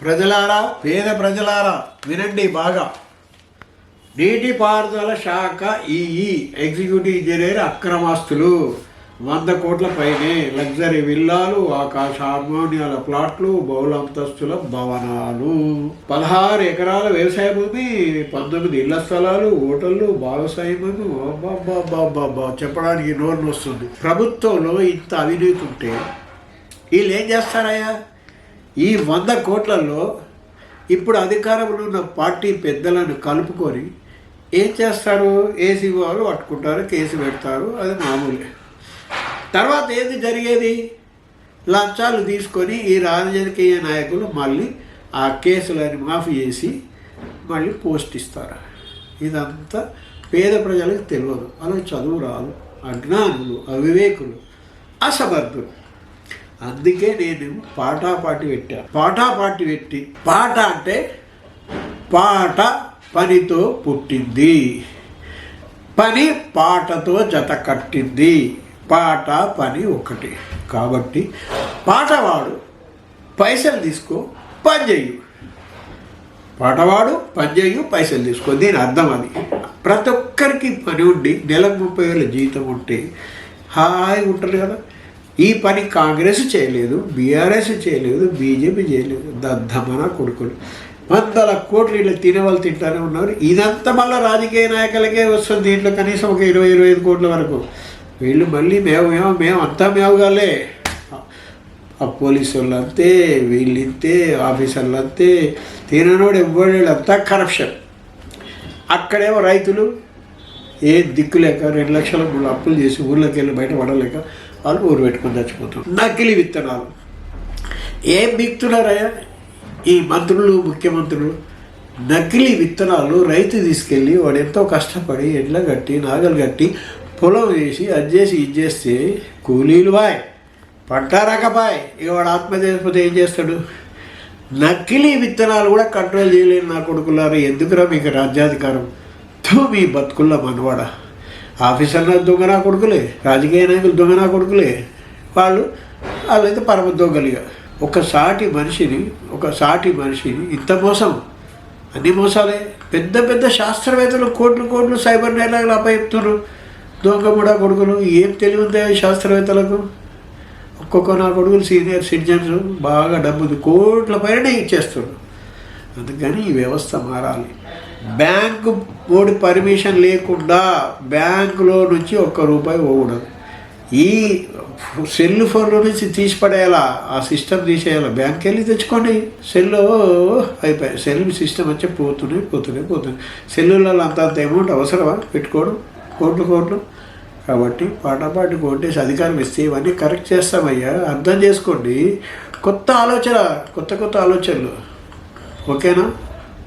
ప్రజలారా, పేద ప్రజలారా వినండి బాగా. నీటిపారుదల శాఖ ఎగ్జిక్యూటివ్ ఇంజనీర్ అక్రమాస్తులు 100 కోట్ల పైనే, లగ్జరీ విల్లాలు, ఆకాశ హార్మోనియాల ప్లాట్లు, బహుళంతస్తుల భవనాలు, 16 ఎకరాల వ్యవసాయ భూమి, 19 ఇళ్ల స్థలాలు, హోటళ్లు, భాగస్వామ్యము. చెప్పడానికి నోరు వస్తుంది. ప్రభుత్వంలో ఇంత అవినీతి ఉంటే వీళ్ళు ఏం చేస్తారయ్యా? ఈ 100 కోట్లలో ఇప్పుడు అధికారంలో ఉన్న పార్టీ పెద్దలను కలుపుకొని ఏం చేస్తారు? ఏసీ వాళ్ళు పట్టుకుంటారు, కేసు పెడతారు, అది మామూలే. తర్వాత ఏది జరిగేది? లంచాలు తీసుకొని ఈ రాజకీయ నాయకులు మళ్ళీ ఆ కేసులని మాఫీ చేసి మళ్ళీ పోస్ట్ ఇస్తారు. ఇదంతా పేద ప్రజలకు తెలియదు. అలా చదువు రాదు, అజ్ఞానులు, అవివేకులు, అసమర్థులు. అందుకే నేను పాటాపాటి పెట్టాను. పాటాపాటి పెట్టి, పాట అంటే పాట పనితో పుట్టింది, పని పాటతో జత కట్టింది. పాట పని ఒకటి. కాబట్టి పాటవాడు పైసలు తీసుకో, పని చెయ్యు. పాటవాడు పని చెయ్యు, పైసలు తీసుకో. దీని అర్థం అది. ప్రతి ఒక్కరికి పని ఉండి నెలకు 30,000 జీతం ఉంటే హాయి ఉంటారు కదా. ఈ పని కాంగ్రెస్ చేయలేదు, బీఆర్ఎస్ చేయలేదు, బీజేపీ చేయలేదు. దద్దమన కొడుకులు 100 కోట్లు ఇలా తినేవాళ్ళు తింటానే ఉన్నారు. ఇదంతా మళ్ళీ రాజకీయ నాయకులకే వస్తుంది. దీంట్లో కనీసం ఒక 20-25 కోట్ల వరకు. వీళ్ళు మళ్ళీ మేము అంతా మేవుగాలే. ఆ పోలీసు వాళ్ళు అంతే, వీళ్ళు ఇంతే, ఆఫీసర్లు అంతే, తిననోడు ఎవ్వడు అంతా కరప్షన్. అక్కడేమో రైతులు ఏ దిక్కు లేక 2 లక్షల అప్పులు చేసి ఊర్లోకి వెళ్ళి బయట పడలేక వాళ్ళు ఊరు పెట్టుకొని చచ్చిపోతారు. నకిలీ విత్తనాలు ఏం బిక్తున్నారయ్యా ఈ మంత్రులు, ముఖ్యమంత్రులు? నకిలీ విత్తనాలు రైతు తీసుకెళ్ళి వాడు ఎంతో కష్టపడి ఎడ్ల కట్టి, నాగలు కట్టి, పొలం వేసి, అది చేసి, ఇది చేస్తే కూలీలు బాయ్, పంట రాకపాయ్. ఇక వాడు ఆత్మహత్య చేయకపోతే ఏం చేస్తాడు? నకిలీ విత్తనాలు కూడా కంట్రోల్ చేయలేని నా కొడుకులారు. ఎందుకురా మీకు రాజ్యాధికారం? మీ బతుకుల్లో మనవాడ. ఆఫీసర్లు దొంగనా కొడుకులే, రాజకీయ నాయకులు దొంగనా కొడుకులే. వాళ్ళైతే పరమ దొంగలిగా. ఒక సాటి మనిషిని ఇంత మోసం, అన్ని మోసాలే. పెద్ద పెద్ద శాస్త్రవేత్తలు కోట్లు సైబర్ నేరాలు అప్పచెప్తున్నారు. దొంగ కూడా కొడుకులు. ఏం తెలివి ఉందా ఈ శాస్త్రవేత్తలకు? ఒక్కొక్క నా కొడుకులు సీనియర్ సిటిజన్స్, బాగా డబ్బులు కోట్ల పైన ఇచ్చేస్తున్నారు. అందుకని ఈ వ్యవస్థ మారాలి. బ్యాంకు బోర్డు పర్మిషన్ లేకుండా బ్యాంకులో నుంచి ₹1 పోకూడదు. ఈ సెల్ ఫోన్లో నుంచి తీసిపడేయాలా, ఆ సిస్టమ్ తీసేయాలా. బ్యాంక్కి వెళ్ళి తెచ్చుకోండి. సెల్లో అయిపోయాయి. సెల్ సిస్టమ్ వచ్చి పోతున్నాయి. సెల్లులలో అంత అమౌంట్ అవసరమా పెట్టుకోవడం? కోట్లు. కాబట్టి పాటపాటి కోటేసి అధికారం ఇస్తే ఇవన్నీ కరెక్ట్ చేస్తామయ్యా. అర్థం చేసుకోండి. కొత్త ఆలోచనలు. ఓకేనా?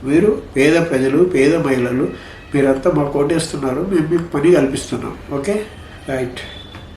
మీరు పేద ప్రజలు, పేద మహిళలు, మీరంతా మాకు కోటేస్తున్నారు. మేము మీకు పని కల్పిస్తున్నాం. Okay, right.